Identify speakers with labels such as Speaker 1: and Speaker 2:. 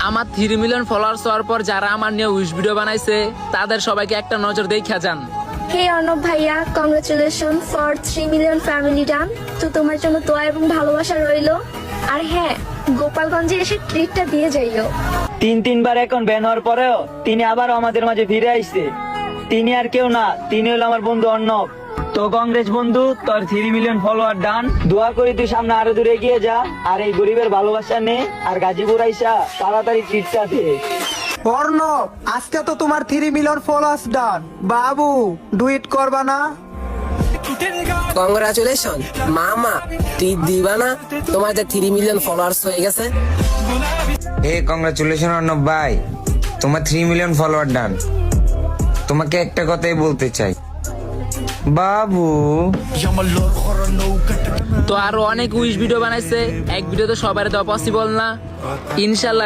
Speaker 1: আমার 3 million followers হওয়ার পর যারা আমার নিয়ে উইশ ভিডিও বানাইছে তাদের সবাইকে একটা নজর দেখা যান।
Speaker 2: হে অর্ণব ভাইয়া, কংগ্রেচুলেশন ফর 3 মিলিয়ন ফ্যামিলি ডান। তো তোমার জন্য দোয়া এবং ভালোবাসা রইলো। আর হ্যাঁ, গোপালগঞ্জে এসে ট্রিটটা দিয়ে যাইও।
Speaker 3: তিনবার এখন ব্যান হওয়ার পরেও তিনি আবার আমাদের মাঝে ফিরে আইছে। তিনি আর কেউ না, তিনি হলো আমার বন্ধু অর্ণব। তো কংগ্রেস বন্ধু, তোর 3 মিলিয়ন ফলোয়ার ডান। দোয়া করি তুই সামনে আরো দূরে এগিয়ে যা, আর এই গরিবের ভালোবাসা নে, আর গাজীপুর আইসা তাড়াতাড়ি ট্রিটটা দে।
Speaker 4: অর্ণব, আজকে তো তোমার 3 মিলিয়ন ফলোয়ার্স ডান। বাবু, ডুইট করবা না?
Speaker 5: কংগ্রাচুলেশন মামা, ট্রিট দিবা না? তোমার যে 3 মিলিয়ন ফলোয়ার্স হয়ে গেছে।
Speaker 6: হে কংগ্রাচুলেশন অর্ণব ভাই, তোমার 3 মিলিয়ন ফলোয়ার ডান। তোমাকে একটা কথাই বলতে চাই বাবু।
Speaker 1: তো আরো অনেক উইশ ভিডিও বানাইছে, এক ভিডিও তো সবার দেওয়া পসিবল না। ইনশাল্লাহ